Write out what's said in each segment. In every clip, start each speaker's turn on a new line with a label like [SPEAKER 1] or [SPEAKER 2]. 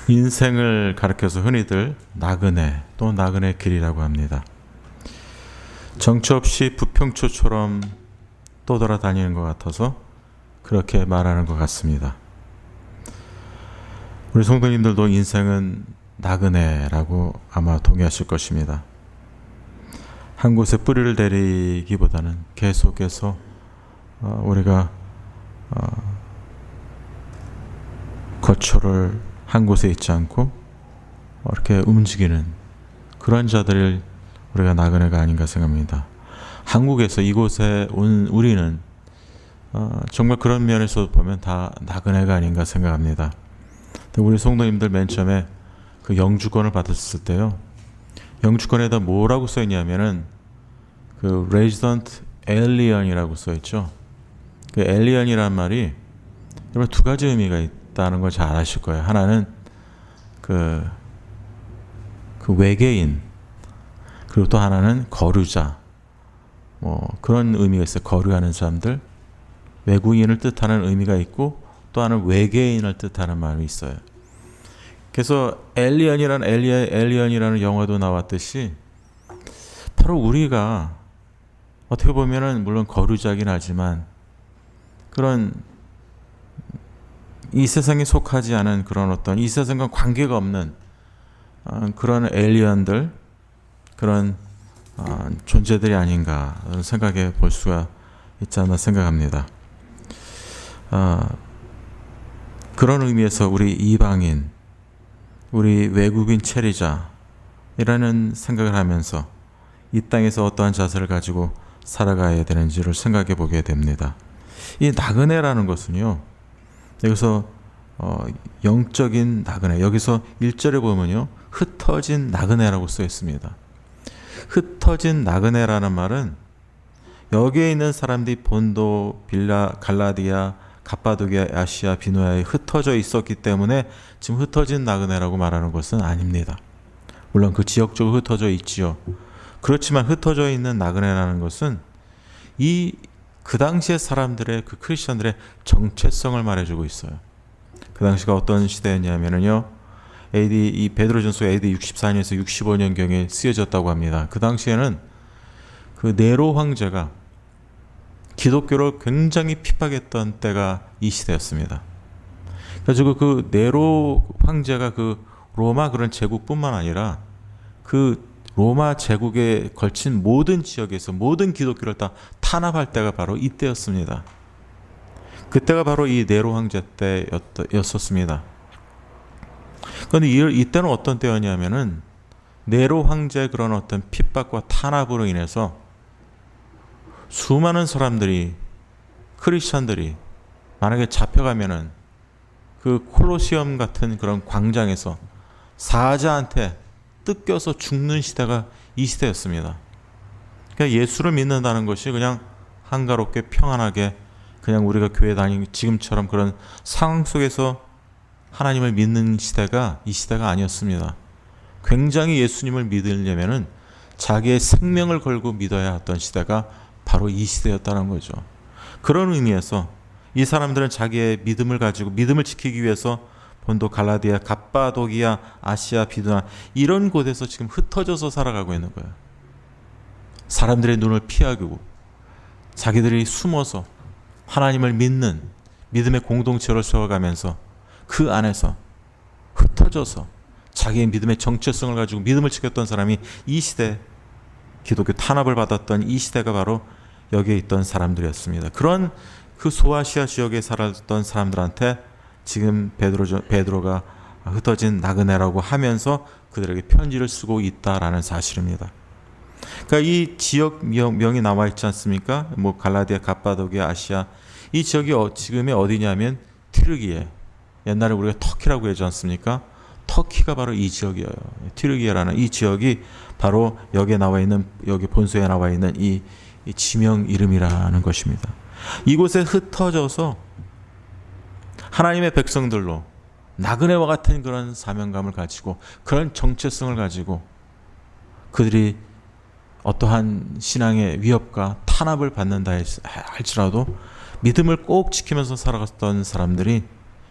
[SPEAKER 1] 인생을 가리켜서 흔히들 나그네 또 나그네 길이라고 합니다. 정처 없이 부평초처럼 떠돌아다니는 것 같아서 그렇게 말하는 것 같습니다. 우리 성도님들도 인생은 나그네라고 아마 동의하실 것입니다. 한 곳에 뿌리를 내리기보다는 계속해서 우리가 거처를 한 곳에 있지 않고 이렇게 움직이는 그런 자들을 우리가 나그네가 아닌가 생각합니다. 한국에서 이곳에 온 우리는 정말 그런 면에서 보면 다 나그네가 아닌가 생각합니다. 우리 성도님들 맨 처음에 그 영주권을 받았을 때요, 영주권에다 뭐라고 써있냐면은 그 resident alien이라고 써있죠. 그 alien이란 말이 여러분 두 가지 의미가 있다는 걸 잘 아실 거예요. 하나는 그 외계인, 그리고 또 하나는 거류자, 그런 의미가 있어요. 거류하는 사람들, 외국인을 뜻하는 의미가 있고 또 하나는 외계인을 뜻하는 말이 있어요. 그래서 에리언이라는 영어도 나왔듯이 바로 우리가 어떻게 보면은 물론 거류자긴 하지만 그런 이 세상에 속하지 않은 그런 어떤 이 세상과 관계가 없는 그런 에리언들, 그런 존재들이 아닌가 생각해 볼 수가 있지 않나 생각합니다. 그런 의미에서 우리 이방인, 우리 외국인 체리자이라는 생각을 하면서 이 땅에서 어떠한 자세를 가지고 살아가야 되는지를 생각해 보게 됩니다. 이 나그네라는 것은요, 여기서 영적인 나그네, 여기서 1절에 보면요, 흩어진 나그네라고 써 있습니다. 흩어진 나그네라는 말은 여기에 있는 사람들이 본도, 빌라, 갈라디아, 갑바도기아, 아시아, 비누야에 흩어져 있었기 때문에 지금 흩어진 나그네라고 말하는 것은 아닙니다. 물론 그 지역적으로 흩어져 있지요. 그렇지만 흩어져 있는 나그네라는 것은 그 당시의 사람들의, 그 크리스천들의 정체성을 말해주고 있어요. 그 당시가 어떤 시대였냐면요, 이 베드로전서 AD 64년에서 65년경에 쓰여졌다고 합니다. 그 당시에는 그 네로 황제가 기독교를 굉장히 핍박했던 때가 이 시대였습니다. 그래서 그 네로 황제가 그 로마 그런 제국뿐만 아니라 그 로마 제국에 걸친 모든 지역에서 모든 기독교를 다 탄압할 때가 바로 이때였습니다. 그때가 바로 이 네로 황제 때였었습니다. 그런데 이때는 어떤 때였냐면은 네로 황제의 그런 어떤 핍박과 탄압으로 인해서 수많은 사람들이, 크리스천들이 만약에 잡혀가면은 그 콜로시엄 같은 그런 광장에서 사자한테 뜯겨서 죽는 시대가 이 시대였습니다. 그러니까 예수를 믿는다는 것이 그냥 한가롭게 평안하게 그냥 우리가 교회 다니는 지금처럼 그런 상황 속에서 하나님을 믿는 시대가 이 시대가 아니었습니다. 굉장히 예수님을 믿으려면은 자기의 생명을 걸고 믿어야 했던 시대가 바로 이 시대였다는 거죠. 그런 의미에서 이 사람들은 자기의 믿음을 가지고 믿음을 지키기 위해서 본도, 갈라디아, 갑바도기아, 아시아, 비두나 이런 곳에서 지금 흩어져서 살아가고 있는 거예요. 사람들의 눈을 피하고 자기들이 숨어서 하나님을 믿는 믿음의 공동체로 세워가면서 그 안에서 흩어져서 자기의 믿음의 정체성을 가지고 믿음을 지켰던 사람이 이 시대, 기독교 탄압을 받았던 이 시대가 바로 여기에 있던 사람들이었습니다. 그런 그 소아시아 지역에 살았던 사람들한테 지금 베드로가 흩어진 나그네라고 하면서 그들에게 편지를 쓰고 있다라는 사실입니다. 그러니까 이 지역 명이 나와 있지 않습니까? 갈라디아, 갑바도기아, 아시아, 이 지역이 지금의 어디냐면 튀르기에, 옛날에 우리가 터키라고 하지 않습니까? 터키가 바로 이 지역이에요. 튀르기아라는 이 지역이 바로 여기에 나와 있는, 여기 본소에 나와 있는 이 지명 이름이라는 것입니다. 이곳에 흩어져서 하나님의 백성들로 나그네와 같은 그런 사명감을 가지고 그런 정체성을 가지고 그들이 어떠한 신앙의 위협과 탄압을 받는다 할지라도 믿음을 꼭 지키면서 살아갔던 사람들이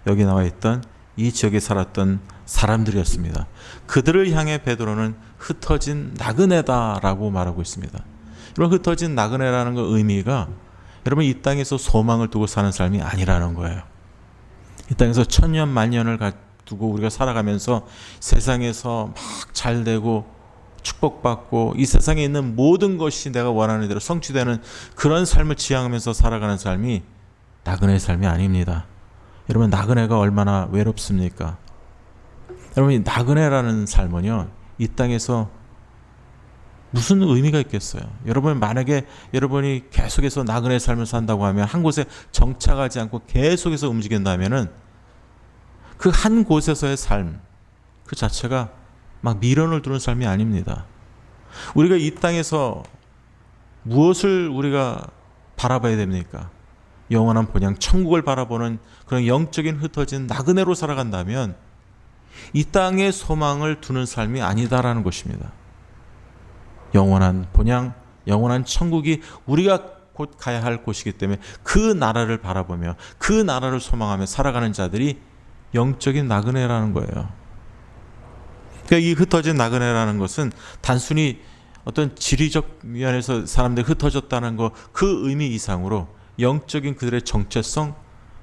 [SPEAKER 1] 여기 나와 있던 이 지역에 살았던 사람들이었습니다. 그들을 향해 베드로는 흩어진 나그네다라고 말하고 있습니다. 이런 흩어진 나그네라는 그 의미가 여러분 이 땅에서 소망을 두고 사는 삶이 아니라는 거예요. 이 땅에서 천년 만년을 두고 우리가 살아가면서 세상에서 막 잘되고 축복받고 이 세상에 있는 모든 것이 내가 원하는 대로 성취되는 그런 삶을 지향하면서 살아가는 삶이 나그네의 삶이 아닙니다. 여러분 나그네가 얼마나 외롭습니까? 여러분 이 나그네라는 삶은요 이 땅에서 무슨 의미가 있겠어요? 여러분 만약에 여러분이 계속해서 나그네의 삶을 산다고 하면 한 곳에 정착하지 않고 계속해서 움직인다면은 그 한 곳에서의 삶 그 자체가 막 미련을 두는 삶이 아닙니다. 우리가 이 땅에서 무엇을 우리가 바라봐야 됩니까? 영원한 본향 천국을 바라보는 그런 영적인 흩어진 나그네로 살아간다면 이 땅의 소망을 두는 삶이 아니다라는 것입니다. 영원한 본향, 영원한 천국이 우리가 곧 가야 할 곳이기 때문에 그 나라를 바라보며 그 나라를 소망하며 살아가는 자들이 영적인 나그네라는 거예요. 그러니까 이 흩어진 나그네라는 것은 단순히 어떤 지리적 면에서 사람들이 흩어졌다는 것 그 의미 이상으로 영적인 그들의 정체성,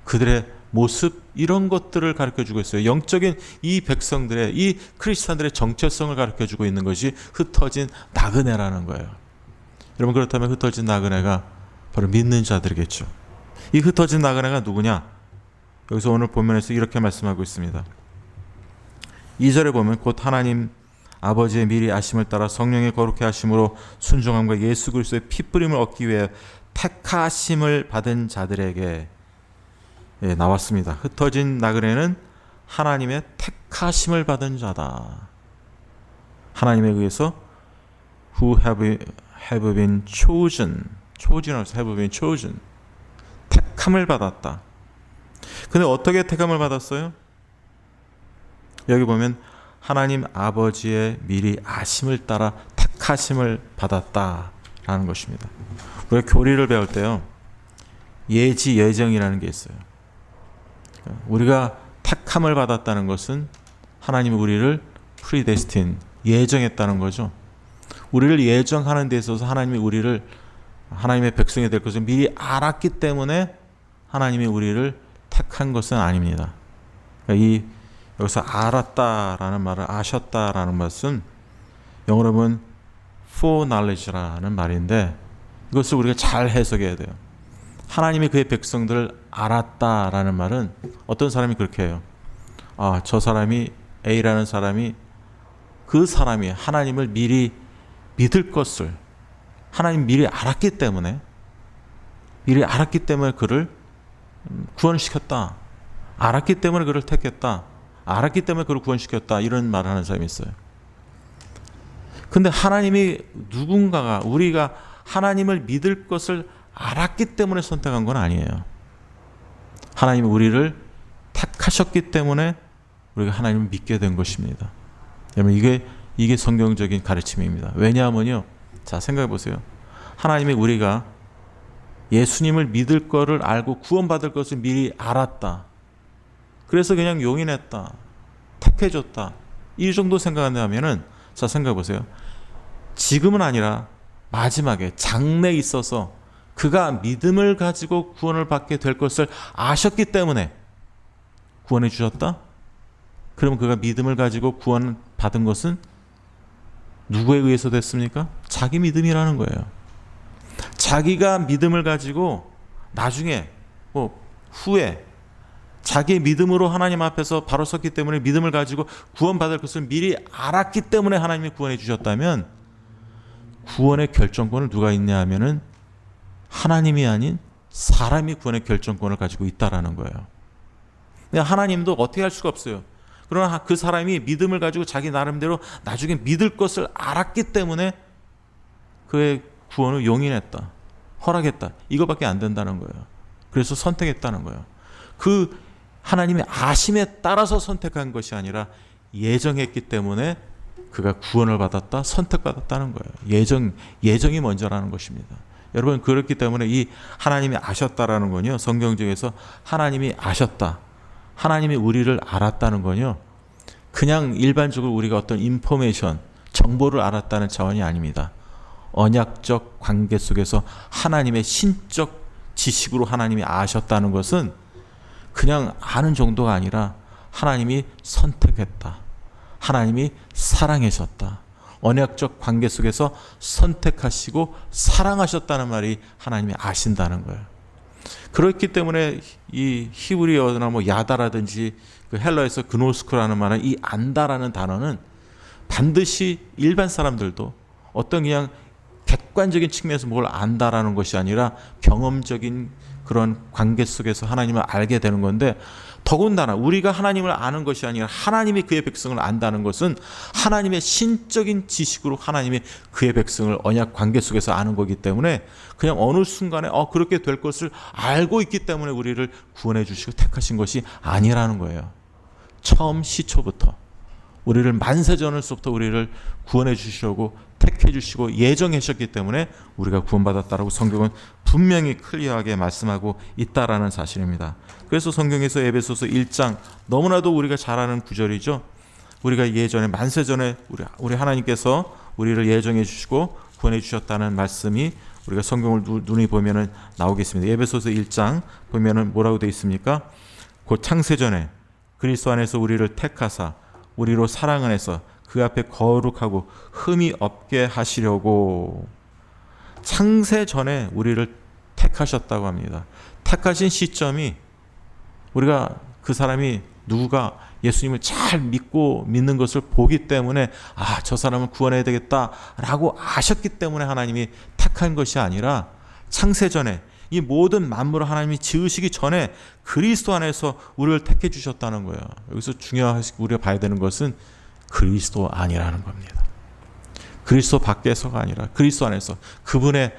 [SPEAKER 1] 그들의 모습 이런 것들을 가르쳐주고 있어요. 영적인 이 백성들의 이 크리스찬들의 정체성을 가르쳐주고 있는 것이 흩어진 나그네라는 거예요. 여러분 그렇다면 흩어진 나그네가 바로 믿는 자들이겠죠. 이 흩어진 나그네가 누구냐? 여기서 오늘 본문에서 이렇게 말씀하고 있습니다. 2절에 보면 곧 하나님 아버지의 미리 아심을 따라 성령의 거룩해 하심으로 순종함과 예수 그리스도의 피뿌림을 얻기 위해 택하심을 받은 자들에게 나왔습니다. 흩어진 나그네는 하나님의 택하심을 받은 자다. 하나님에 의해서 who have been chosen, have been chosen, 택함을 받았다. 근데 어떻게 택함을 받았어요? 여기 보면 하나님 아버지의 미리 아심을 따라 택하심을 받았다라는 것입니다. 우리가 교리를 배울 때요 예지 예정이라는 게 있어요. 우리가 택함을 받았다는 것은 하나님이 우리를 predestined 예정했다는 거죠. 우리를 예정하는 데 있어서 하나님이 우리를 하나님의 백성이 될 것을 미리 알았기 때문에 하나님이 우리를 택한 것은 아닙니다. 그러니까 여기서 알았다라는 말을 아셨다라는 것은 영어로 보면 foreknowledge라는 말인데 이것을 우리가 잘 해석해야 돼요. 하나님이 그의 백성들을 알았다라는 말은 어떤 사람이 그렇게 해요. 저 사람이 A라는 사람이 그 사람이 하나님을 미리 믿을 것을 하나님 미리 알았기 때문에 그를 구원시켰다. 알았기 때문에 그를 택했다. 알았기 때문에 그를 구원시켰다. 이런 말을 하는 사람이 있어요. 근데 하나님이 누군가가 우리가 하나님을 믿을 것을 알았기 때문에 선택한 건 아니에요. 하나님이 우리를 택하셨기 때문에 우리가 하나님을 믿게 된 것입니다. 여러분 이게 성경적인 가르침입니다. 왜냐하면요. 자 생각해 보세요. 하나님이 우리가 예수님을 믿을 거를 알고 구원받을 것을 미리 알았다. 그래서 그냥 용인했다. 택해줬다. 이 정도 생각한다면은 자 생각해 보세요. 지금은 아니라 마지막에 장래에 있어서 그가 믿음을 가지고 구원을 받게 될 것을 아셨기 때문에 구원해 주셨다? 그러면 그가 믿음을 가지고 구원 받은 것은 누구에 의해서 됐습니까? 자기 믿음이라는 거예요. 자기가 믿음을 가지고 나중에 후에 자기의 믿음으로 하나님 앞에서 바로 섰기 때문에 믿음을 가지고 구원받을 것을 미리 알았기 때문에 하나님이 구원해 주셨다면 구원의 결정권을 누가 있냐 하면은 하나님이 아닌 사람이 구원의 결정권을 가지고 있다라는 거예요. 근데 하나님도 어떻게 할 수가 없어요. 그러나 그 사람이 믿음을 가지고 자기 나름대로 나중에 믿을 것을 알았기 때문에 그의 구원을 용인했다. 허락했다. 이거밖에 안 된다는 거예요. 그래서 선택했다는 거예요. 그 하나님의 아심에 따라서 선택한 것이 아니라 예정했기 때문에 그가 구원을 받았다, 선택받았다는 거예요. 예정이 먼저라는 것입니다. 여러분 그렇기 때문에 이 하나님이 아셨다라는 건요. 성경적에서 하나님이 아셨다. 하나님이 우리를 알았다는 건요. 그냥 일반적으로 우리가 어떤 인포메이션, 정보를 알았다는 차원이 아닙니다. 언약적 관계 속에서 하나님의 신적 지식으로 하나님이 아셨다는 것은 그냥 아는 정도가 아니라 하나님이 선택했다. 하나님이 사랑하셨다. 언약적 관계 속에서 선택하시고 사랑하셨다는 말이 하나님이 아신다는 거예요. 그렇기 때문에 이 히브리어나 야다라든지 그 헬라에서 그노스코라는 말은 이 안다라는 단어는 반드시 일반 사람들도 어떤 그냥 객관적인 측면에서 뭘 안다라는 것이 아니라 경험적인 그런 관계 속에서 하나님을 알게 되는 건데, 더군다나 우리가 하나님을 아는 것이 아니라 하나님이 그의 백성을 안다는 것은 하나님의 신적인 지식으로 하나님이 그의 백성을 언약 관계 속에서 아는 거기 때문에 그냥 어느 순간에 그렇게 될 것을 알고 있기 때문에 우리를 구원해 주시고 택하신 것이 아니라는 거예요. 처음 시초부터 우리를 만세전에서부터 우리를 구원해 주시려고 택해 주시고 예정하셨기 때문에 우리가 구원받았다라고 성경은 분명히 클리어하게 말씀하고 있다라는 사실입니다. 그래서 성경에서 에베소서 1장, 너무나도 우리가 잘 아는 구절이죠. 우리가 예전에 만세전에 우리 하나님께서 우리를 예정해 주시고 구원해 주셨다는 말씀이 우리가 성경을 눈이 보면은 나오겠습니다. 에베소서 1장 보면은 뭐라고 되어 있습니까? 곧 창세전에 그리스도 안에서 우리를 택하사 우리로 사랑 안에서 그 앞에 거룩하고 흠이 없게 하시려고. 창세 전에 우리를 택하셨다고 합니다. 택하신 시점이 우리가 그 사람이 누가 예수님을 잘 믿는 것을 보기 때문에 저 사람을 구원해야 되겠다라고 아셨기 때문에 하나님이 택한 것이 아니라 창세 전에 이 모든 만물을 하나님이 지으시기 전에 그리스도 안에서 우리를 택해 주셨다는 거예요. 여기서 중요하게 우리가 봐야 되는 것은 그리스도 안이라는 겁니다. 그리스도 밖에서가 아니라 그리스도 안에서 그분의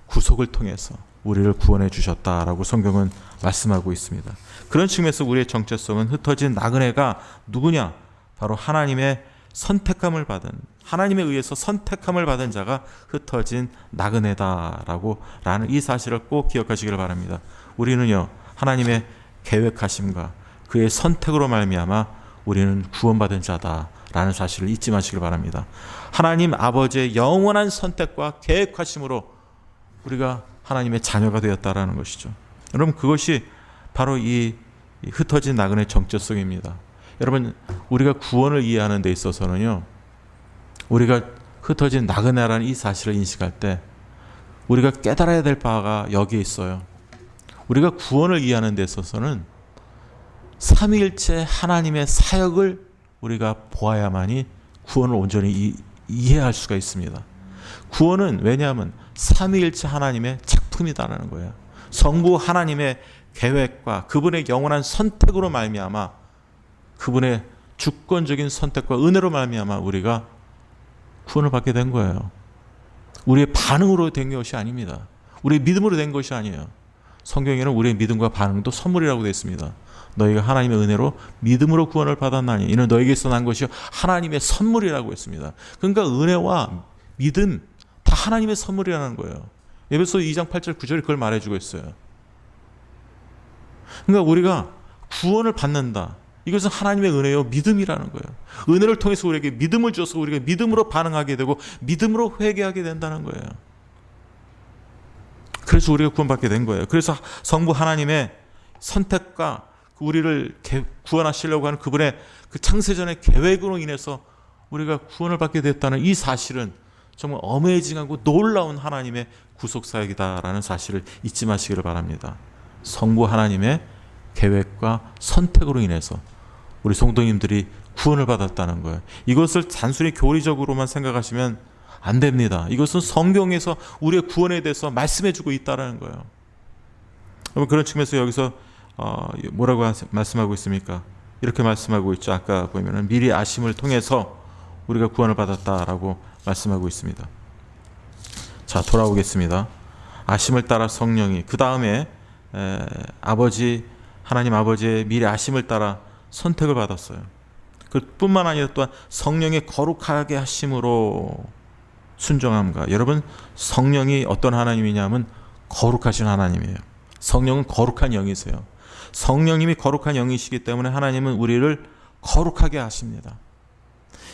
[SPEAKER 1] 구속을 통해서 우리를 구원해 주셨다라고 성경은 말씀하고 있습니다. 그런 측면에서 우리의 정체성은 흩어진 나그네가 누구냐? 바로 하나님의 선택함을 받은, 하나님에 의해서 선택함을 받은 자가 흩어진 나그네다라고 라는 이 사실을 꼭 기억하시기를 바랍니다. 우리는요, 하나님의 계획하심과 그의 선택으로 말미암아 우리는 구원받은 자다라는 사실을 잊지 마시길 바랍니다. 하나님 아버지의 영원한 선택과 계획하심으로 우리가 하나님의 자녀가 되었다라는 것이죠. 여러분, 그것이 바로 이 흩어진 나그네의 정체성입니다. 여러분, 우리가 구원을 이해하는 데 있어서는요, 우리가 흩어진 나그네라는 이 사실을 인식할 때 우리가 깨달아야 될 바가 여기에 있어요. 우리가 구원을 이해하는 데 있어서는 삼위일체 하나님의 사역을 우리가 보아야만이 구원을 온전히 이해할 수가 있습니다. 구원은 왜냐하면 삼위일체 하나님의 작품이다라는 거예요. 성부 하나님의 계획과 그분의 영원한 선택으로 말미암아, 그분의 주권적인 선택과 은혜로 말미암아 우리가 구원을 받게 된 거예요. 우리의 반응으로 된 것이 아닙니다. 우리의 믿음으로 된 것이 아니에요. 성경에는 우리의 믿음과 반응도 선물이라고 되어 있습니다. 너희가 하나님의 은혜로 믿음으로 구원을 받았나니 이는 너희에게서 난 것이 하나님의 선물이라고 했습니다. 그러니까 은혜와 믿음 다 하나님의 선물이라는 거예요. 에베소 2장 8절 9절이 그걸 말해주고 있어요. 그러니까 우리가 구원을 받는다. 이것은 하나님의 은혜요, 믿음이라는 거예요. 은혜를 통해서 우리에게 믿음을 줘서 우리가 믿음으로 반응하게 되고 믿음으로 회개하게 된다는 거예요. 그래서 우리가 구원받게 된 거예요. 그래서 성부 하나님의 선택과 우리를 구원하시려고 하는 그분의 그 창세전의 계획으로 인해서 우리가 구원을 받게 됐다는 이 사실은 정말 어메이징하고 놀라운 하나님의 구속사역이다라는 사실을 잊지 마시기를 바랍니다. 성부 하나님의 계획과 선택으로 인해서 우리 성도님들이 구원을 받았다는 거예요. 이것을 단순히 교리적으로만 생각하시면 안 됩니다. 이것은 성경에서 우리의 구원에 대해서 말씀해주고 있다는 거예요. 여러분, 그런 측면에서 여기서 뭐라고 말씀하고 있습니까? 이렇게 말씀하고 있죠. 아까 보면은 미리 아심을 통해서 우리가 구원을 받았다라고 말씀하고 있습니다. 자, 돌아오겠습니다. 아심을 따라 성령이, 그 다음에 하나님 아버지의 미리 아심을 따라 선택을 받았어요. 그뿐만 아니라 또한 성령의 거룩하게 하심으로 순종함과, 여러분, 성령이 어떤 하나님이냐면 거룩하신 하나님이에요. 성령은 거룩한 영이세요. 성령님이 거룩한 영이시기 때문에 하나님은 우리를 거룩하게 하십니다.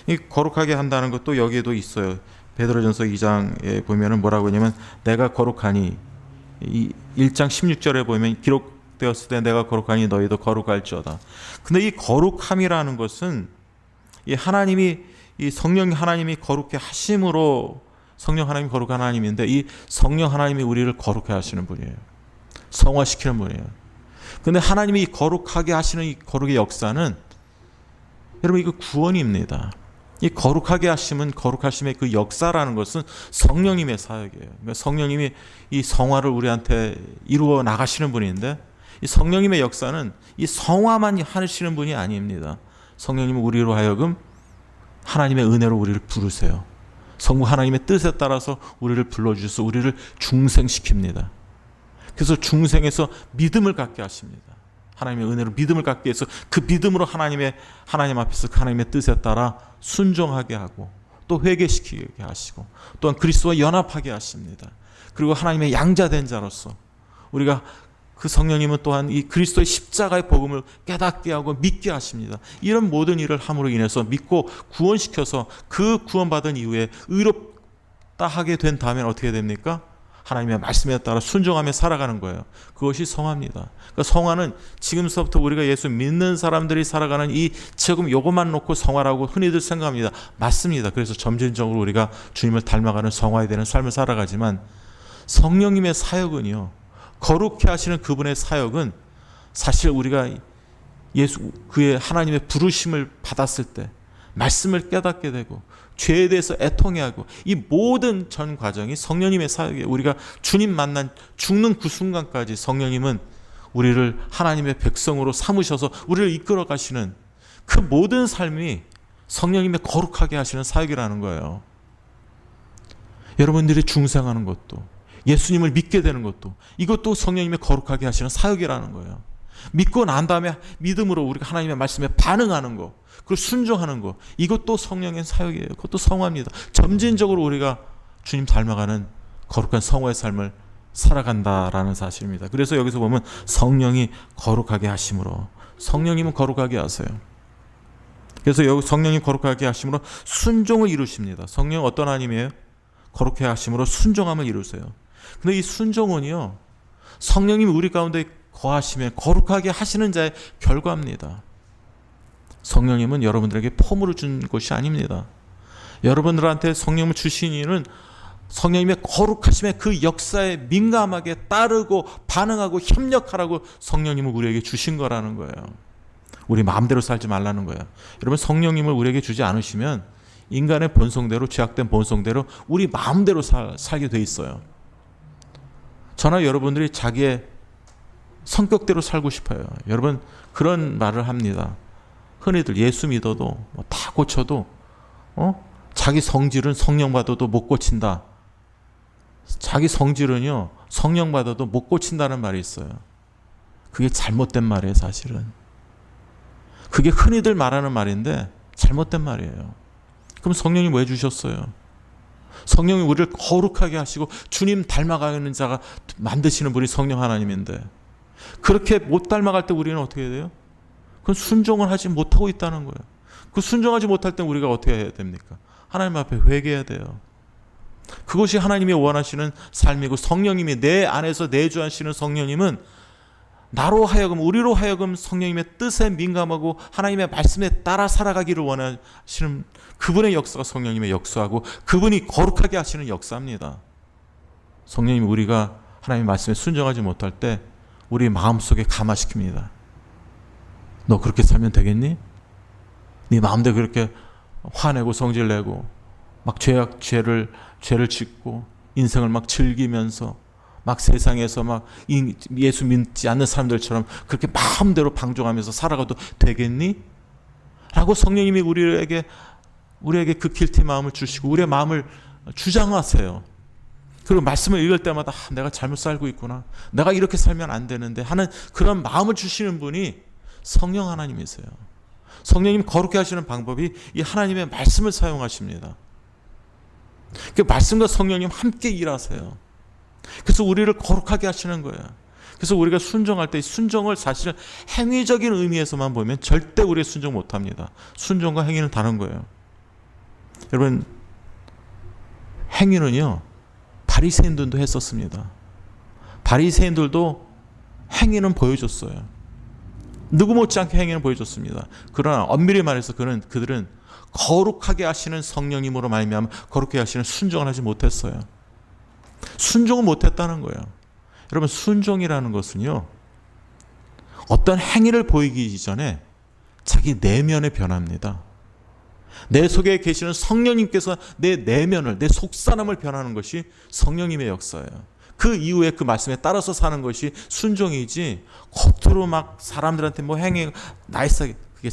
[SPEAKER 1] 이 거룩하게 한다는 것도 여기에도 있어요. 베드로전서 2장에 보면은 뭐라고 하냐면 내가 거룩하니, 이 1장 16절에 보면 기록되었을 때 내가 거룩하니 너희도 거룩할지어다. 근데 이 거룩함이라는 것은 이 하나님이, 이 성령 하나님이 거룩해 하심으로, 성령 하나님이 거룩한 하나님인데 이 성령 하나님이 우리를 거룩해 하시는 분이에요. 성화시키는 분이에요. 근데 하나님이 거룩하게 하시는 이 거룩의 역사는 여러분 이거 구원입니다. 이 거룩하게 하심은, 거룩하심의 그 역사라는 것은 성령님의 사역이에요. 그러니까 성령님이 이 성화를 우리한테 이루어 나가시는 분인데 이 성령님의 역사는 이 성화만 하시는 분이 아닙니다. 성령님은 우리로 하여금 하나님의 은혜로 우리를 부르세요. 성부 하나님의 뜻에 따라서 우리를 불러주셔서 우리를 중생시킵니다. 그래서 중생에서 믿음을 갖게 하십니다. 하나님의 은혜로 믿음을 갖게 해서 그 믿음으로 하나님 앞에서 하나님의 뜻에 따라 순종하게 하고 또 회개시키게 하시고 또한 그리스도와 연합하게 하십니다. 그리고 하나님의 양자된 자로서 우리가, 그 성령님은 또한 이 그리스도의 십자가의 복음을 깨닫게 하고 믿게 하십니다. 이런 모든 일을 함으로 인해서 믿고 구원시켜서 그 구원받은 이후에 의롭다 하게 된 다음에 어떻게 됩니까? 하나님의 말씀에 따라 순종하며 살아가는 거예요. 그것이 성화입니다. 그러니까 성화는 지금서부터 우리가 예수 믿는 사람들이 살아가는 이 지금 요것만 놓고 성화라고 흔히들 생각합니다. 맞습니다. 그래서 점진적으로 우리가 주님을 닮아가는 성화에 되는 삶을 살아가지만 성령님의 사역은요, 거룩해 하시는 그분의 사역은 사실 우리가 그의 하나님의 부르심을 받았을 때 말씀을 깨닫게 되고 죄에 대해서 애통해야 하고 이 모든 전 과정이 성령님의 사역이에요. 우리가 주님 만난 죽는 그 순간까지 성령님은 우리를 하나님의 백성으로 삼으셔서 우리를 이끌어 가시는 그 모든 삶이 성령님의 거룩하게 하시는 사역이라는 거예요. 여러분들이 중생하는 것도, 예수님을 믿게 되는 것도, 이것도 성령님의 거룩하게 하시는 사역이라는 거예요. 믿고 난 다음에 믿음으로 우리가 하나님의 말씀에 반응하는 거, 그리고 순종하는 거, 이것도 성령의 사역이에요. 그것도 성화입니다. 점진적으로 우리가 주님 닮아가는 거룩한 성화의 삶을 살아간다라는 사실입니다. 그래서 여기서 보면 성령이 거룩하게 하심으로, 성령님은 거룩하게 하세요. 그래서 여기 성령이 거룩하게 하심으로 순종을 이루십니다. 성령 어떤 하나님이에요? 거룩하게 하심으로 순종함을 이루세요. 근데 이 순종은요, 성령님이 우리 가운데 거하시면 거룩하게 하시는 자의 결과입니다. 성령님은 여러분들에게 폼으로 준 것이 아닙니다. 여러분들한테 성령을 주신 이유는 성령님의 거룩하심의 그 역사에 민감하게 따르고 반응하고 협력하라고 성령님을 우리에게 주신 거라는 거예요. 우리 마음대로 살지 말라는 거예요. 여러분, 성령님을 우리에게 주지 않으시면 인간의 본성대로, 죄악된 본성대로 우리 마음대로 살게 돼 있어요. 저나 여러분들이 자기의 성격대로 살고 싶어요. 여러분, 그런 말을 합니다. 흔히들 예수 믿어도 다 고쳐도 자기 성질은 성령 받아도 못 고친다. 자기 성질은요, 성령 받아도 못 고친다는 말이 있어요. 그게 잘못된 말이에요, 사실은. 그게 흔히들 말하는 말인데 잘못된 말이에요. 그럼 성령님 왜 주셨어요? 성령이 우리를 거룩하게 하시고 주님 닮아가는 자가 만드시는 분이 성령 하나님인데, 그렇게 못 닮아갈 때 우리는 어떻게 해야 돼요? 그건 순종을 하지 못하고 있다는 거예요. 그 순종하지 못할 때 우리가 어떻게 해야 됩니까? 하나님 앞에 회개해야 돼요. 그것이 하나님이 원하시는 삶이고, 성령님이 내 안에서 내주하시는 성령님은 나로 하여금, 우리로 하여금 성령님의 뜻에 민감하고 하나님의 말씀에 따라 살아가기를 원하시는 그분의 역사가 성령님의 역사하고, 그분이 거룩하게 하시는 역사입니다. 성령님이 우리가 하나님의 말씀에 순종하지 못할 때 우리 마음속에 감화시킵니다. 너 그렇게 살면 되겠니? 네 마음대로 그렇게 화내고 성질내고 막 죄를 짓고 인생을 막 즐기면서 막 세상에서 막 예수 믿지 않는 사람들처럼 그렇게 마음대로 방종하면서 살아가도 되겠니? 라고 성령님이 우리에게 그 길티 마음을 주시고 우리의 마음을 주장하세요. 그리고 말씀을 읽을 때마다 내가 잘못 살고 있구나, 내가 이렇게 살면 안 되는데 하는 그런 마음을 주시는 분이 성령 하나님이세요. 성령님 거룩게 하시는 방법이 이 하나님의 말씀을 사용하십니다. 그 말씀과 성령님 함께 일하세요. 그래서 우리를 거룩하게 하시는 거예요. 그래서 우리가 순종할 때 순종을 사실은 행위적인 의미에서만 보면 절대 우리가 순종 못합니다. 순종과 행위는 다른 거예요. 여러분, 행위는요, 바리새인들도 했었습니다. 바리새인들도 행위는 보여줬어요. 누구 못지않게 행위는 보여줬습니다. 그러나 엄밀히 말해서 그들은 거룩하게 하시는 성령님으로 말미암아 거룩하게 하시는 순종을 하지 못했어요. 순종을 못했다는 거예요. 여러분, 순종이라는 것은요, 어떤 행위를 보이기 전에 자기 내면의 변화입니다. 내 속에 계시는 성령님께서 내 내면을, 내 속사람을 변하는 것이 성령님의 역사예요. 그 이후에 그 말씀에 따라서 사는 것이 순종이지, 겉으로 막 사람들한테 뭐 행위 나이스하게, 그게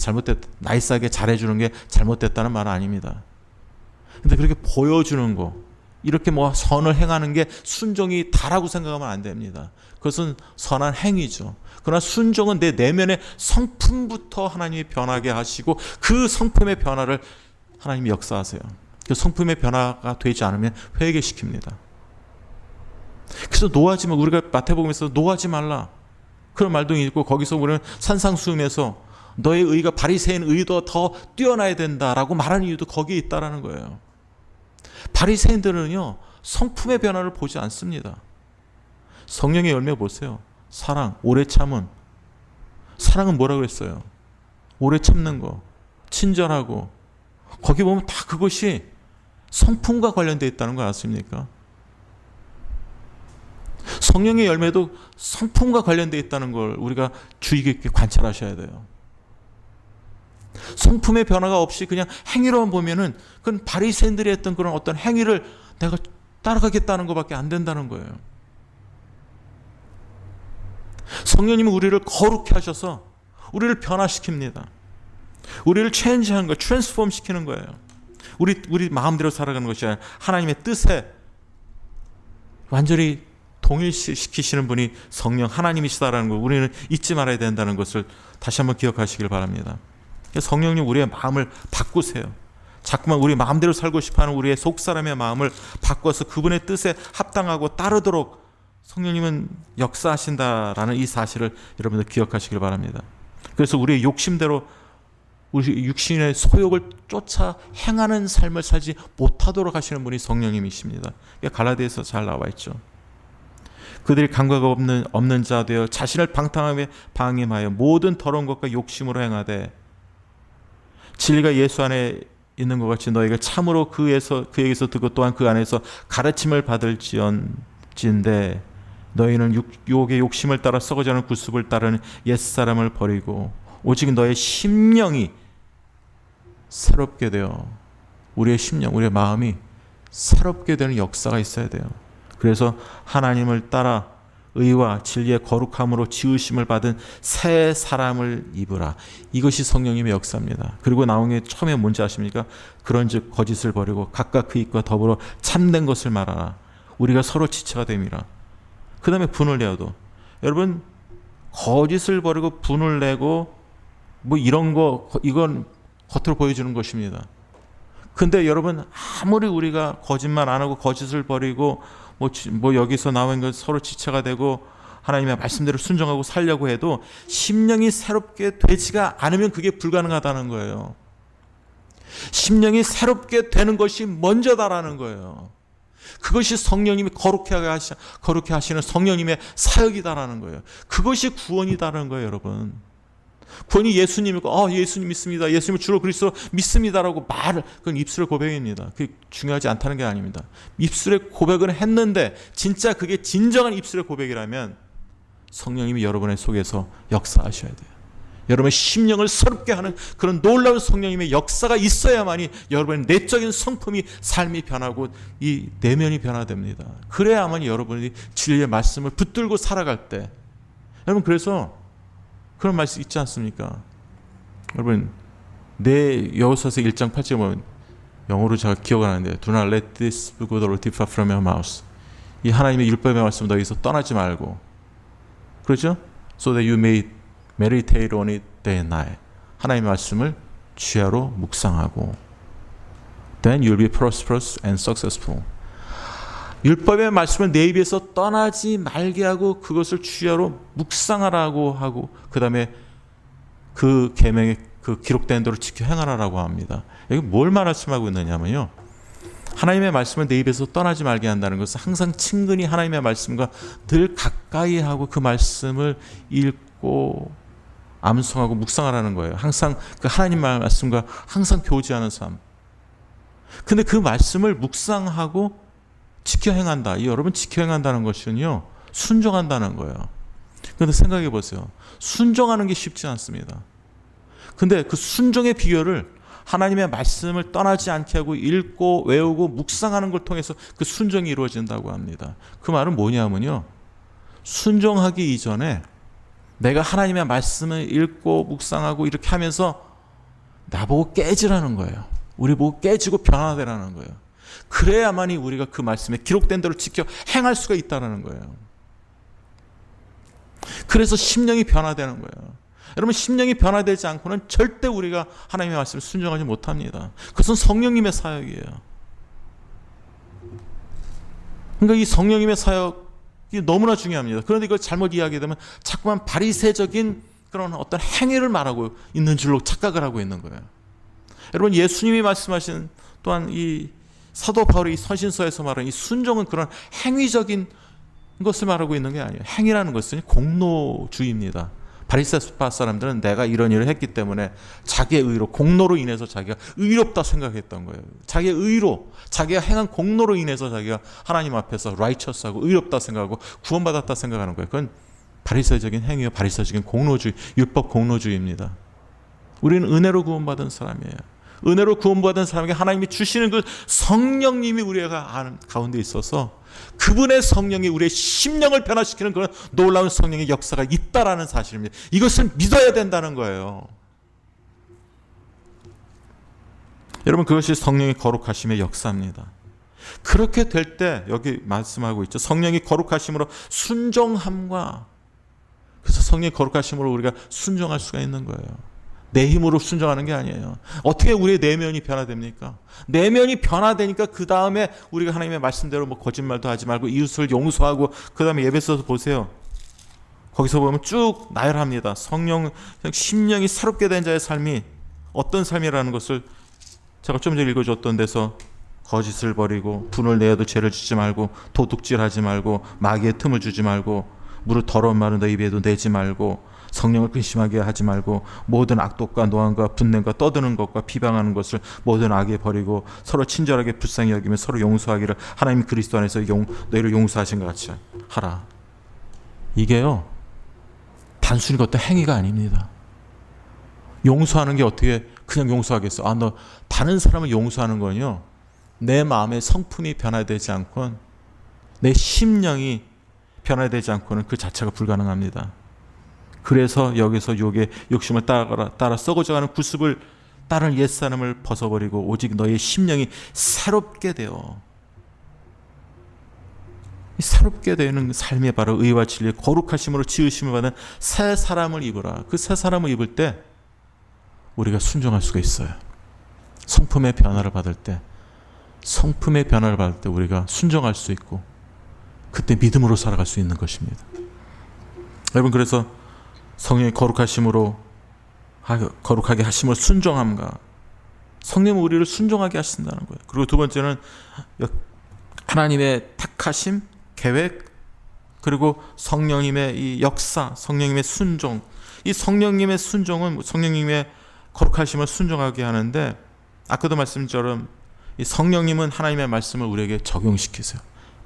[SPEAKER 1] 나이스하게 잘해주는 게 잘못됐다는 말은 아닙니다. 근데 그렇게 보여주는 거, 이렇게 뭐 선을 행하는 게 순종이 다라고 생각하면 안 됩니다. 그것은 선한 행위죠. 그러나 순종은 내 내면의 성품부터 하나님이 변하게 하시고, 그 성품의 변화를 하나님이 역사하세요. 그 성품의 변화가 되지 않으면 회개시킵니다. 그래서 우리가 마태복음에서 노하지 말라, 그런 말도 있고, 거기서 우리는 산상수훈에서 너의 의가 바리새인 의도 더 뛰어나야 된다라고 말하는 이유도 거기에 있다라는 거예요. 바리새인들은요, 성품의 변화를 보지 않습니다. 성령의 열매 보세요. 사랑, 오래 참음. 사랑은 뭐라고 했어요? 오래 참는 거, 친절하고. 거기 보면 다 그것이 성품과 관련되어 있다는 거 아십니까? 성령의 열매도 성품과 관련되어 있다는 걸 우리가 주의 깊게 관찰하셔야 돼요. 성품의 변화가 없이 그냥 행위로만 보면은 그건 바리새인들이 했던 그런 어떤 행위를 내가 따라가겠다는 것밖에 안 된다는 거예요. 성령님은 우리를 거룩해 하셔서 우리를 변화시킵니다. 우리를 체인지하는 거예요. 트랜스폼 시키는 거예요. 우리 마음대로 살아가는 것이 아니라 하나님의 뜻에 완전히 동일시키시는 분이 성령 하나님이시다라는 걸 우리는 잊지 말아야 된다는 것을 다시 한번 기억하시길 바랍니다. 성령님, 우리의 마음을 바꾸세요. 자꾸만 우리 마음대로 살고 싶어하는 우리의 속사람의 마음을 바꿔서 그분의 뜻에 합당하고 따르도록 성령님은 역사하신다라는 이 사실을 여러분들 기억하시길 바랍니다. 그래서 우리의 욕심대로 우리 육신의 소욕을 쫓아 행하는 삶을 살지 못하도록 하시는 분이 성령님이십니다. 갈라디아에서 잘 나와 있죠. 그들이 감각 없는 자 되어 자신을 방탕하여 모든 더러운 것과 욕심으로 행하되 진리가 예수 안에 있는 것 같이 너희가 참으로 그에게서 듣고 또한 그 안에서 가르침을 받을지언데 너희는 유혹의 욕심을 따라 썩어지는 구습을 따르는 옛사람을 버리고 오직 너의 심령이 새롭게 되어, 우리의 심령, 우리의 마음이 새롭게 되는 역사가 있어야 돼요. 그래서 하나님을 따라 의와 진리의 거룩함으로 지으심을 받은 새 사람을 입으라. 이것이 성령님의 역사입니다. 그리고 나온 게 처음에 뭔지 아십니까? 그런즉 거짓을 버리고 각각 그 입과 더불어 참된 것을 말하라. 우리가 서로 지체가 됨이라. 그 다음에 분을 내어도, 여러분, 거짓을 버리고 분을 내고 뭐 이런 거, 이건 겉으로 보여주는 것입니다. 근데 여러분, 아무리 우리가 거짓말 안 하고 거짓을 버리고 뭐 여기서 나온 것 서로 지체가 되고 하나님의 말씀대로 순종하고 살려고 해도 심령이 새롭게 되지가 않으면 그게 불가능하다는 거예요. 심령이 새롭게 되는 것이 먼저다라는 거예요. 그것이 성령님이 거룩해 하시는 성령님의 사역이다라는 거예요. 그것이 구원이다라는 거예요, 여러분. 구원이 예수님이고, 예수님 믿습니다, 예수님을 주로 그리스도로 믿습니다라고 그건 입술의 고백입니다. 그게 중요하지 않다는 게 아닙니다. 입술의 고백은 했는데 진짜 그게 진정한 입술의 고백이라면 성령님이 여러분의 속에서 역사하셔야 돼요. 여러분의 심령을 새롭게 하는 그런 놀라운 성령님의 역사가 있어야만이 여러분의 내적인 성품이, 삶이 변하고 이 내면이 변화됩니다. 그래야만이 여러분이 진리의 말씀을 붙들고 살아갈 때, 여러분, 그래서 그런 말씀 있지 않습니까? 여러분, 내 여호수아서 1장 8절에 보면, 영어로 제가 기억을 하는데, Do not let this book of the law depart from your mouth. 이 하나님의 율법의 말씀 너희에서 떠나지 말고, 그렇죠? So that you may meditate on it day and night. 하나님의 말씀을 주야로 묵상하고, then you'll be prosperous and successful. 율법의 말씀을 내 입에서 떠나지 말게 하고 그것을 주야로 묵상하라고 하고, 그 다음에 그 계명에 그 기록된 대로 지켜 행하라라고 합니다. 여기 뭘 말씀하고 있느냐면요, 하나님의 말씀을 내 입에서 떠나지 말게 한다는 것은 항상 친근히 하나님의 말씀과 늘 가까이 하고 그 말씀을 읽고 암송하고 묵상하라는 거예요. 항상 그 하나님 말씀과 항상 교제하는 삶. 근데 그 말씀을 묵상하고 지켜 행한다. 이 여러분, 지켜 행한다는 것은요, 순종한다는 거예요. 그런데 생각해 보세요. 순종하는 게 쉽지 않습니다. 근데 그 순종의 비결을 하나님의 말씀을 떠나지 않게 하고 읽고 외우고 묵상하는 걸 통해서 그 순종이 이루어진다고 합니다. 그 말은 뭐냐면요, 순종하기 이전에 내가 하나님의 말씀을 읽고 묵상하고 이렇게 하면서 나보고 깨지라는 거예요. 우리 보고 깨지고 변화되라는 거예요. 그래야만이 우리가 그 말씀에 기록된 대로 지켜 행할 수가 있다는 거예요. 그래서 심령이 변화되는 거예요. 여러분, 심령이 변화되지 않고는 절대 우리가 하나님의 말씀을 순종하지 못합니다. 그것은 성령님의 사역이에요. 그러니까 이 성령님의 사역이 너무나 중요합니다. 그런데 이걸 잘못 이야기하면 자꾸만 바리새적인 그런 어떤 행위를 말하고 있는 줄로 착각을 하고 있는 거예요. 여러분, 예수님이 말씀하신 또한 이 사도 바울의 이 서신서에서 말하는 이 순종은 그런 행위적인 것을 말하고 있는 게 아니에요. 행위라는 것은 공로주의입니다. 바리새파 사람들은 내가 이런 일을 했기 때문에 자기의 의로, 공로로 인해서 자기가 의롭다 생각했던 거예요. 자기의 의로, 자기가 행한 공로로 인해서 자기가 하나님 앞에서 righteous하고 의롭다 생각하고 구원받았다 생각하는 거예요. 그건 바리새적인 행위요, 바리새적인 공로주의, 율법 공로주의입니다. 우리는 은혜로 구원받은 사람이에요. 은혜로 구원받은 사람에게 하나님이 주시는 그 성령님이 우리가 아는 가운데 있어서 그분의 성령이 우리의 심령을 변화시키는 그런 놀라운 성령의 역사가 있다라는 사실입니다. 이것을 믿어야 된다는 거예요. 여러분, 그것이 성령의 거룩하심의 역사입니다. 그렇게 될 때 여기 말씀하고 있죠. 성령이 거룩하심으로 순종함과, 그래서 성령의 거룩하심으로 우리가 순종할 수가 있는 거예요. 내 힘으로 순종하는 게 아니에요. 어떻게 우리의 내면이 변화됩니까? 내면이 변화되니까 그 다음에 우리가 하나님의 말씀대로 뭐 거짓말도 하지 말고 이웃을 용서하고, 그 다음에 예배서도 보세요. 거기서 보면 쭉 나열합니다. 성령, 심령이 새롭게 된 자의 삶이 어떤 삶이라는 것을 제가 좀 전에 읽어줬던 데서 거짓을 버리고 분을 내어도 죄를 짓지 말고 도둑질하지 말고 마귀의 틈을 주지 말고 무릇 더러운 말은 너 입에도 내지 말고 성령을 근심하게 하지 말고 모든 악독과 노함과 분냄과 떠드는 것과 비방하는 것을 모든 악에 버리고 서로 친절하게 불쌍히 여기며 서로 용서하기를 하나님 그리스도 안에서 너희를 용서하신 것 같이 하라. 이게요, 단순히 어떤 행위가 아닙니다. 용서하는 게 어떻게 그냥 용서하겠어? 너 다른 사람을 용서하는 건요, 내 마음의 성품이 변화되지 않고는, 내 심령이 변화되지 않고는 그 자체가 불가능합니다. 그래서 여기서 욕심을 따라 썩어져가는 구습을 따른 옛사람을 벗어버리고 오직 너의 심령이 새롭게 되어, 새롭게 되는 삶이 바로 의와 진리의 거룩하심으로 지으심을 받은 새 사람을 입으라. 그 새 사람을 입을 때 우리가 순종할 수가 있어요. 성품의 변화를 받을 때, 우리가 순종할 수 있고 그때 믿음으로 살아갈 수 있는 것입니다. 여러분, 그래서 성령의 거룩하게 하심을 순종함과, 성령은 우리를 순종하게 하신다는 거예요. 그리고 두 번째는 하나님의 택하심, 계획, 그리고 성령님의 이 역사, 성령님의 순종. 이 성령님의 순종은 성령님의 거룩하심을 순종하게 하는데, 아까도 말씀처럼 이 성령님은 하나님의 말씀을 우리에게 적용시키세요.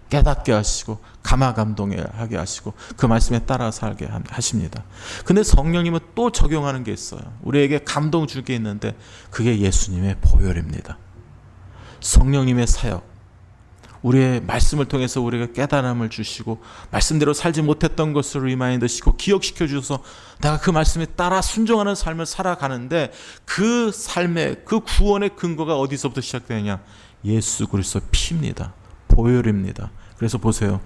[SPEAKER 1] 깨닫게 하시고 감화감동하게 하시고 그 말씀에 따라 살게 하십니다. 근데 성령님은 또 적용하는 게 있어요. 우리에게 감동 줄 게 있는데 그게 예수님의 보혈입니다. 성령님의 사역, 우리의 말씀을 통해서 우리가 깨달음을 주시고 말씀대로 살지 못했던 것을 리마인드 시키고 기억시켜 주셔서 내가 그 말씀에 따라 순종하는 삶을 살아가는데, 그 삶의 그 구원의 근거가 어디서부터 시작되느냐? 예수 그리스도의 피입니다. 보혈입니다. 그래서 보세요.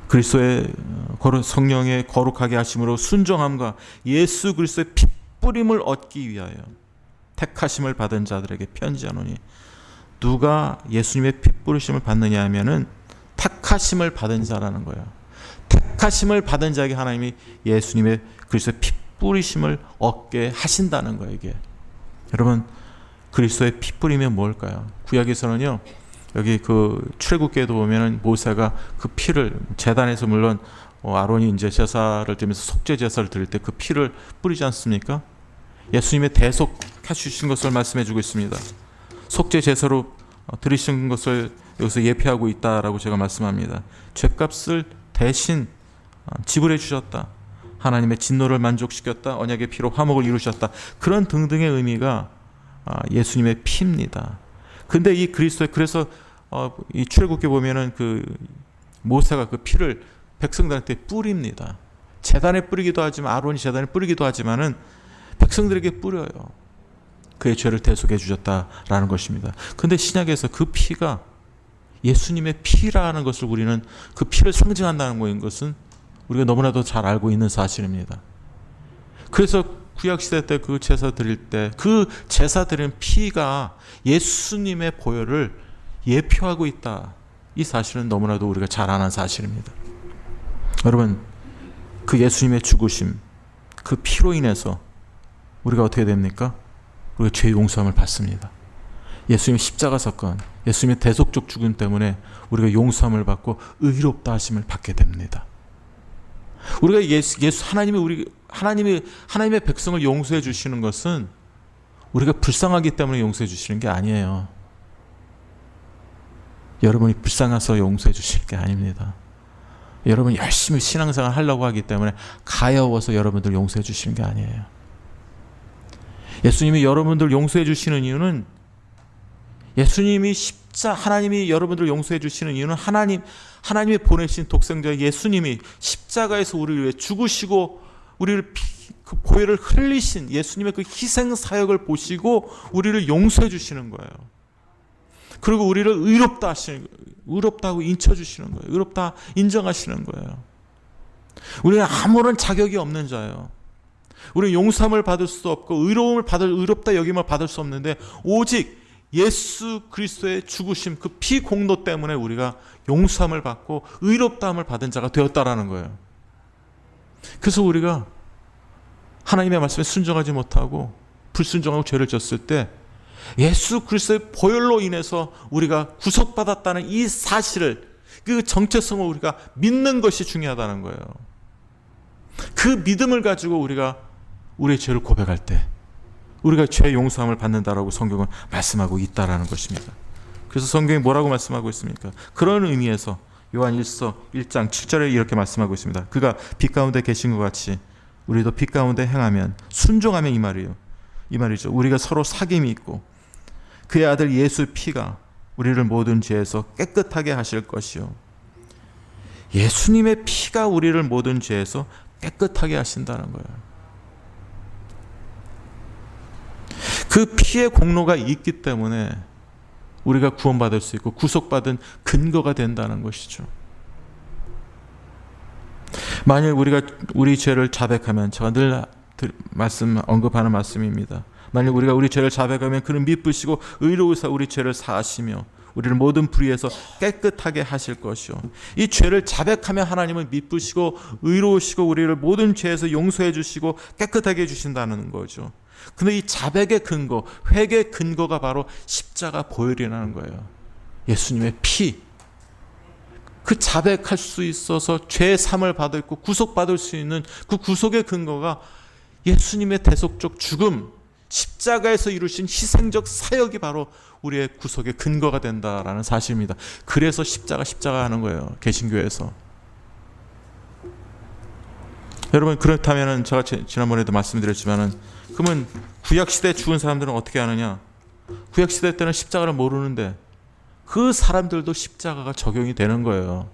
[SPEAKER 1] 그리스도의 성령의 거룩하게 하심으로 순종함과 예수 그리스도의 핏뿌림을 얻기 위하여 택하심을 받은 자들에게 편지하노니, 누가 예수님의 핏뿌리심을 받느냐 하면은 택하심을 받은 자라는 거예요. 택하심을 받은 자에게 하나님이 예수님의 그리스도의 뿌리심을 얻게 하신다는 거예요. 이게 여러분, 그리스도의 피 뿌리면 뭘까요? 구약에서는요, 여기 그 출애굽기에도 보면은 모세가 그 피를 제단에서, 물론 아론이 이제 제사를 드리면서 속죄 제사를 드릴 때 그 피를 뿌리지 않습니까? 예수님의 대속해 주신 것을 말씀해 주고 있습니다. 속죄 제사로 드리신 것을 여기서 예표하고 있다라고 제가 말씀합니다. 죄값을 대신 지불해 주셨다. 하나님의 진노를 만족시켰다. 언약의 피로 화목을 이루셨다. 그런 등등의 의미가 예수님의 피입니다. 근데 이 그리스도의, 그래서 이 출애굽기 보면은 그 모세가 그 피를 백성들한테 뿌립니다. 제단에 뿌리기도 하지만, 아론이 제단에 뿌리기도 하지만은 백성들에게 뿌려요. 그의 죄를 대속해 주셨다라는 것입니다. 근데 신약에서 그 피가 예수님의 피라는 것을, 우리는 그 피를 상징한다는 것은 우리가 너무나도 잘 알고 있는 사실입니다. 그래서 구약시대 때 그 제사 드릴 때 그 제사 드린 피가 예수님의 보혈을 예표하고 있다. 이 사실은 너무나도 우리가 잘 아는 사실입니다. 여러분, 그 예수님의 죽으심, 그 피로 인해서 우리가 어떻게 됩니까? 우리가 죄 용서함을 받습니다. 예수님의 십자가 사건, 예수님의 대속적 죽음 때문에 우리가 용서함을 받고 의롭다 하심을 받게 됩니다. 우리가 하나님의 백성을 용서해 주시는 것은 우리가 불쌍하기 때문에 용서해 주시는 게 아니에요. 여러분이 불쌍해서 용서해 주실 게 아닙니다. 여러분이 열심히 신앙생활 하려고 하기 때문에 가여워서 여러분들 용서해 주시는 게 아니에요. 예수님이 여러분들 용서해 주시는 이유는, 하나님이 여러분들 용서해 주시는 이유는 하나님이 보내신 독생자 예수님이 십자가에서 우리를 위해 죽으시고 우리를 그 보혈을 흘리신 예수님의 그 희생 사역을 보시고 우리를 용서해 주시는 거예요. 그리고 우리를 의롭다고 인쳐 주시는 거예요. 의롭다 인정하시는 거예요. 우리는 아무런 자격이 없는 자예요. 우리는 용서함을 받을 수도 없고 의롭다 여김을 받을 수 없는데, 오직 예수 그리스도의 죽으심, 그 피 공로 때문에 우리가 용서함을 받고 의롭다함을 받은 자가 되었다라는 거예요. 그래서 우리가 하나님의 말씀에 순종하지 못하고 불순종하고 죄를 졌을 때 예수 그리스도의 보혈로 인해서 우리가 구속받았다는 이 사실을, 그 정체성을 우리가 믿는 것이 중요하다는 거예요. 그 믿음을 가지고 우리가 우리의 죄를 고백할 때 우리가 죄 용서함을 받는다라고 성경은 말씀하고 있다라는 것입니다. 그래서 성경이 뭐라고 말씀하고 있습니까? 그런 의미에서 요한 1서 1장 7절에 이렇게 말씀하고 있습니다. 그가 빛 가운데 계신 것 같이 우리도 빛 가운데 행하면, 순종하면, 이 말이죠. 우리가 서로 사귐이 있고 그의 아들 예수의 피가 우리를 모든 죄에서 깨끗하게 하실 것이요. 예수님의 피가 우리를 모든 죄에서 깨끗하게 하신다는 거예요. 그 피의 공로가 있기 때문에 우리가 구원받을 수 있고 구속받은 근거가 된다는 것이죠. 만일 우리가 우리 죄를 자백하면, 제가 늘 언급하는 말씀입니다. 만일 우리가 우리 죄를 자백하면 그는 미쁘시고 의로우사 우리 죄를 사하시며 우리를 모든 불의에서 깨끗하게 하실 것이요. 이 죄를 자백하면 하나님은 미쁘시고 의로우시고 우리를 모든 죄에서 용서해 주시고 깨끗하게 해주신다는 거죠. 근데 이 자백의 근거, 회개의 근거가 바로 십자가 보혈이라는 거예요. 예수님의 피. 그 자백할 수 있어서 죄 사함을 받고 구속받을 수 있는 그 구속의 근거가 예수님의 대속적 죽음, 십자가에서 이루신 희생적 사역이 바로 우리의 구속의 근거가 된다라는 사실입니다. 그래서 십자가 하는 거예요. 개신교에서. 여러분, 그렇다면 제가 지난번에도 말씀드렸지만은, 그러면 구약시대에 죽은 사람들은 어떻게 하느냐? 구약시대 때는 십자가를 모르는데 그 사람들도 십자가가 적용이 되는 거예요.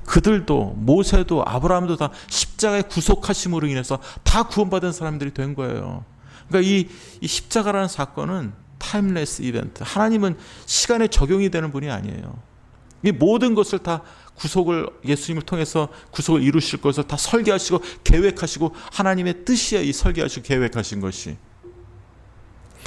[SPEAKER 1] 그들도, 모세도, 아브라함도 다 십자가의 구속하심으로 인해서 다 구원받은 사람들이 된 거예요. 그러니까 이 십자가라는 사건은 타임레스 이벤트. 하나님은 시간에 적용이 되는 분이 아니에요. 이 모든 것을 다 구속을, 예수님을 통해서 구속을 이루실 것을 다 설계하시고 계획하시고 하나님의 뜻이에요. 이 설계하시고 계획하신 것이.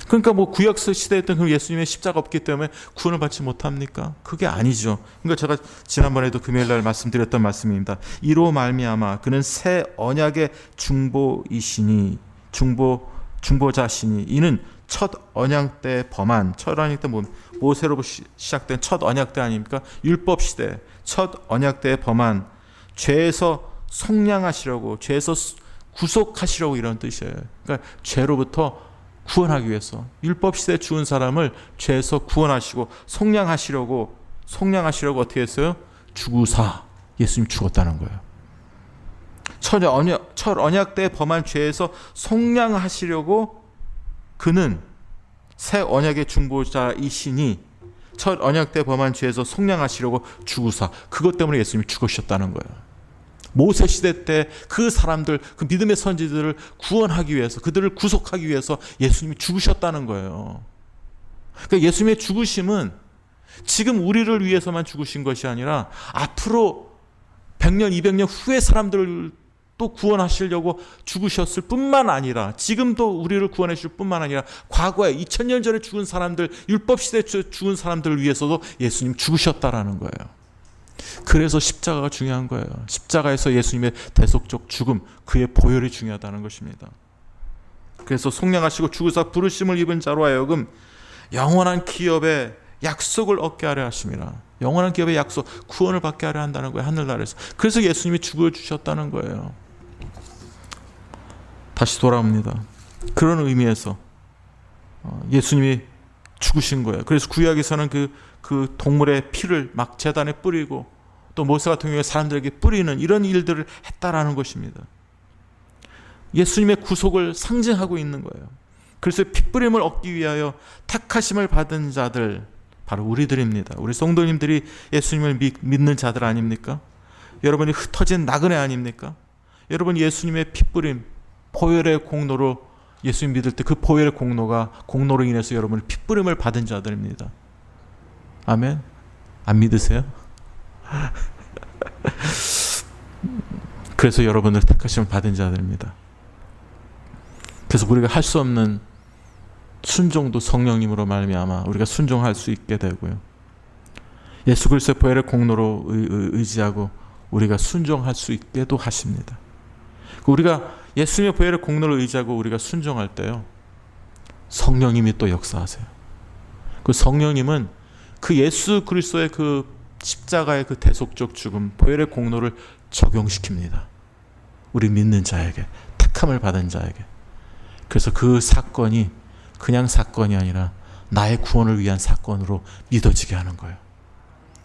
[SPEAKER 1] 그러니까 뭐 구약 시대에 했던 그 예수님의 십자가 없기 때문에 구원을 받지 못합니까? 그게 아니죠. 그러니까 제가 지난번에도 금요일 날 말씀드렸던 말씀입니다. 이로 말미암아 그는 새 언약의 중보이시니 중보자시니 이는 첫 언약 때 범한 첫 언약 때 모세로 시작된 첫 언약 때 아닙니까? 율법 시대 첫 언약 때 범한 죄에서 속량하시려고 죄에서 구속하시려고 이런 뜻이에요. 그러니까 죄로부터 구원하기 위해서 율법 시대에 죽은 사람을 죄에서 구원하시고 속량하시려고 어떻게 했어요? 죽으사 예수님 죽었다는 거예요. 첫 언약 때 범한 죄에서 속량하시려고 그는 새 언약의 중보자이시니 첫 언약 때 범한 죄에서 속량하시려고 죽으사 그것 때문에 예수님이 죽으셨다는 거예요. 모세 시대 때 그 사람들, 그 믿음의 선지들을 구원하기 위해서, 그들을 구속하기 위해서 예수님이 죽으셨다는 거예요. 그러니까 예수님의 죽으심은 지금 우리를 위해서만 죽으신 것이 아니라 앞으로 100년, 200년 후의 사람들을 또 구원하시려고 죽으셨을 뿐만 아니라 지금도 우리를 구원해 주실 뿐만 아니라 과거에 2000년 전에 죽은 사람들, 율법 시대에 죽은 사람들을 위해서도 예수님 죽으셨다라는 거예요. 그래서 십자가가 중요한 거예요. 십자가에서 예수님의 대속적 죽음, 그의 보혈이 중요하다는 것입니다. 그래서 속량하시고 죽으사 부르심을 입은 자로 하여금 영원한 기업의 약속을 얻게 하려 하심이라. 영원한 기업의 약속, 구원을 받게 하려 한다는 거예요. 하늘나라에서. 그래서 예수님이 죽어주셨다는 거예요. 다시 돌아옵니다. 그런 의미에서 예수님이 죽으신 거예요. 그래서 구약에서는 그 동물의 피를 막 제단에 뿌리고 또 모세 같은 경우에 사람들에게 뿌리는 이런 일들을 했다라는 것입니다. 예수님의 구속을 상징하고 있는 거예요. 그래서 핏부림을 얻기 위하여 택하심을 받은 자들, 바로 우리들입니다. 우리 성도님들이 예수님을 믿는 자들 아닙니까? 여러분이 흩어진 나그네 아닙니까? 여러분 예수님의 핏부림, 보혈의 공로로 예수님 믿을 때 그 보혈의 공로로 인해서 여러분이 핏부림을 받은 자들입니다. 아멘? 안 믿으세요? 그래서 여러분을 택하심을 받은 자들입니다. 그래서 우리가 할 수 없는 순종도 성령님으로 말미암아 우리가 순종할 수 있게 되고요. 예수 그리스도의 보혈의 공로로 의지하고 우리가 순종할 수 있게도 하십니다. 우리가 예수님의 보혈의 공로를 의지하고 우리가 순종할 때요, 성령님이 또 역사하세요. 그 성령님은 그 예수 그리스도의 그 십자가의 그 대속적 죽음, 보혈의 공로를 적용시킵니다. 우리 믿는 자에게, 택함을 받은 자에게. 그래서 그 사건이 그냥 사건이 아니라 나의 구원을 위한 사건으로 믿어지게 하는 거예요.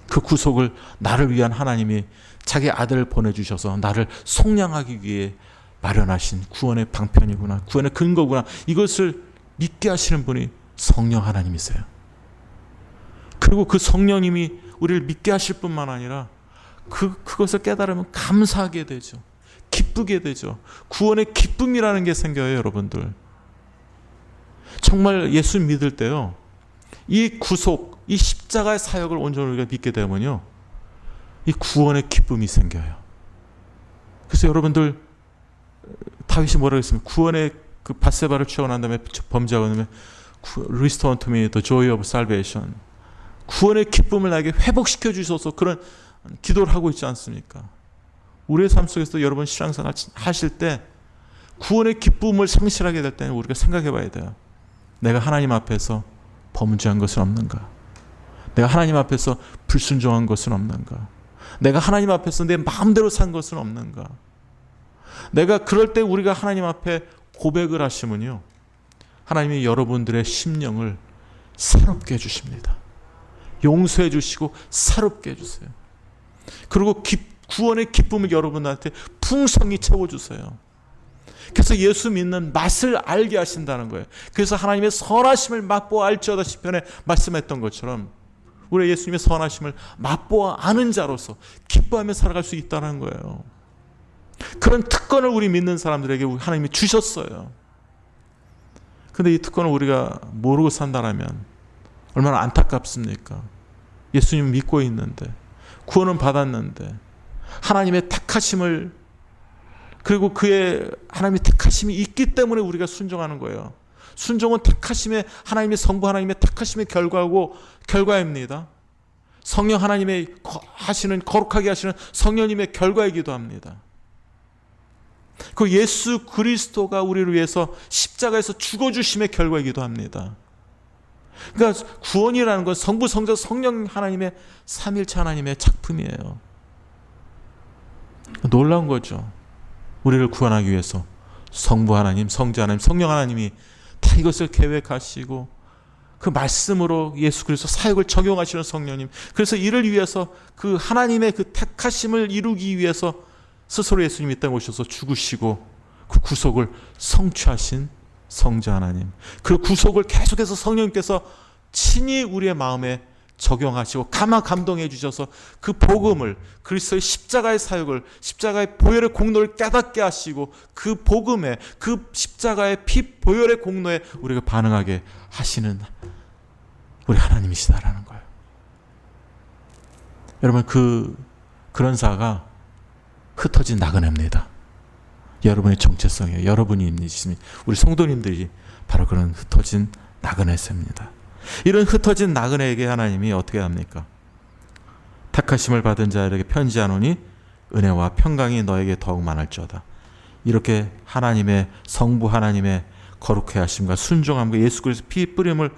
[SPEAKER 1] 그 구속을 나를 위한 하나님이 자기 아들을 보내주셔서 나를 속량하기 위해 마련하신 구원의 방편이구나, 구원의 근거구나, 이것을 믿게 하시는 분이 성령 하나님이세요. 그리고 그 성령님이 우리를 믿게 하실 뿐만 아니라 그것을 깨달으면 감사하게 되죠. 기쁘게 되죠. 구원의 기쁨이라는 게 생겨요, 여러분들. 정말 예수 믿을 때요, 이 구속, 이 십자가의 사역을 온전히 우리가 믿게 되면요, 이 구원의 기쁨이 생겨요. 그래서 여러분들, 다윗이 뭐라고 했습니까? 구원의 그 밧세바를 취하고 난 다음에 범죄하고 난 다음에 Restore unto me the joy of salvation. 구원의 기쁨을 나에게 회복시켜 주셔서 그런 기도를 하고 있지 않습니까? 우리의 삶 속에서 여러분 신앙생활 하실 때 구원의 기쁨을 상실하게 될 때는 우리가 생각해 봐야 돼요. 내가 하나님 앞에서 범죄한 것은 없는가? 내가 하나님 앞에서 불순종한 것은 없는가? 내가 하나님 앞에서 내 마음대로 산 것은 없는가? 내가 그럴 때 우리가 하나님 앞에 고백을 하시면요, 하나님이 여러분들의 심령을 새롭게 해주십니다. 용서해 주시고 새롭게 해주세요. 그리고 구원의 기쁨을 여러분한테 풍성히 채워주세요. 그래서 예수 믿는 맛을 알게 하신다는 거예요. 그래서 하나님의 선하심을 맛보아 알지어다 시편에 말씀했던 것처럼 우리 예수님의 선하심을 맛보아 아는 자로서 기뻐하며 살아갈 수 있다는 거예요. 그런 특권을 우리 믿는 사람들에게 하나님이 주셨어요. 근데 이 특권을 우리가 모르고 산다면 얼마나 안타깝습니까? 예수님 믿고 있는데, 구원은 받았는데, 하나님의 택하심을, 그리고 그의 하나님의 택하심이 있기 때문에 우리가 순종하는 거예요. 순종은 택하심의 하나님의 성부 하나님의 택하심의 결과입니다. 성령 하나님의 하시는 거룩하게 하시는 성령님의 결과이기도 합니다. 그 예수 그리스도가 우리를 위해서 십자가에서 죽어주심의 결과이기도 합니다. 그러니까 구원이라는 건 성부, 성자, 성령 하나님의 삼일체 하나님의 작품이에요. 놀라운 거죠. 우리를 구원하기 위해서 성부 하나님, 성자 하나님, 성령 하나님이 다 이것을 계획하시고 그 말씀으로 예수 그리스도 사역을 적용하시는 성령님, 그래서 이를 위해서 그 하나님의 그 택하심을 이루기 위해서 스스로 예수님이 이 땅에 오셔서 죽으시고 그 구속을 성취하신 성자 하나님, 그 구속을 계속해서 성령님께서 친히 우리의 마음에 적용하시고 감동해 주셔서 그 복음을, 그리스도의 십자가의 사역을, 십자가의 보혈의 공로를 깨닫게 하시고 그 복음에, 그 십자가의 피 보혈의 공로에 우리가 반응하게 하시는 우리 하나님이시다라는 거예요. 여러분, 그런 사가 흩어진 나그네입니다. 여러분의 정체성이에요. 여러분이 있습니다. 우리 성도님들이 바로 그런 흩어진 나그네입니다. 이런 흩어진 나그네에게 하나님이 어떻게 합니까? 택하심을 받은 자에게 편지하노니 은혜와 평강이 너에게 더욱 많을지어다. 이렇게 하나님의 성부 하나님의 거룩해 하심과 순종함과 예수 그리스도 피 뿌림을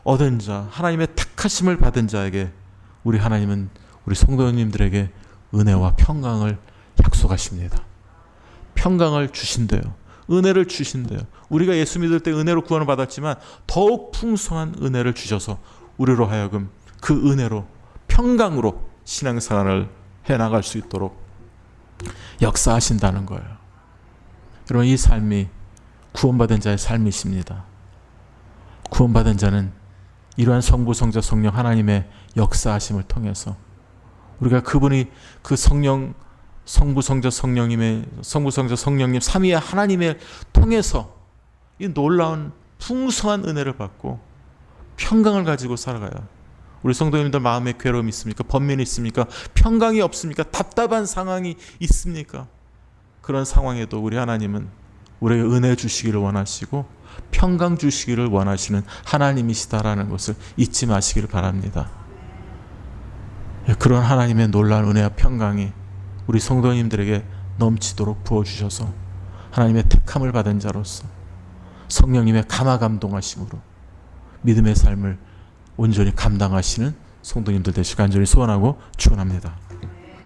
[SPEAKER 1] 얻은 자, 하나님의 택하심을 받은 자에게 우리 하나님은 우리 성도님들에게 은혜와 평강을 약속하십니다. 평강을 주신대요. 은혜를 주신대요. 우리가 예수 믿을 때 은혜로 구원을 받았지만 더욱 풍성한 은혜를 주셔서 우리로 하여금 그 은혜로 평강으로 신앙생활을 해나갈 수 있도록 역사하신다는 거예요. 여러분, 이 삶이 구원받은 자의 삶이십니다. 구원받은 자는 이러한 성부, 성자, 성령 하나님의 역사하심을 통해서 우리가 그분이 그 성령, 성부, 성자, 성령님의 성부, 성자, 성령님 삼위의 하나님을 통해서 이 놀라운 풍성한 은혜를 받고 평강을 가지고 살아가요. 우리 성도님들 마음에 괴로움이 있습니까? 번민이 있습니까? 평강이 없습니까? 답답한 상황이 있습니까? 그런 상황에도 우리 하나님은 우리에게 은혜 주시기를 원하시고 평강 주시기를 원하시는 하나님이시다라는 것을 잊지 마시기를 바랍니다. 그런 하나님의 놀라운 은혜와 평강이 우리 성도님들에게 넘치도록 부어주셔서 하나님의 택함을 받은 자로서 성령님의 감화감동하심으로 믿음의 삶을 온전히 감당하시는 성도님들 되시길 간절히 소원하고 축원합니다.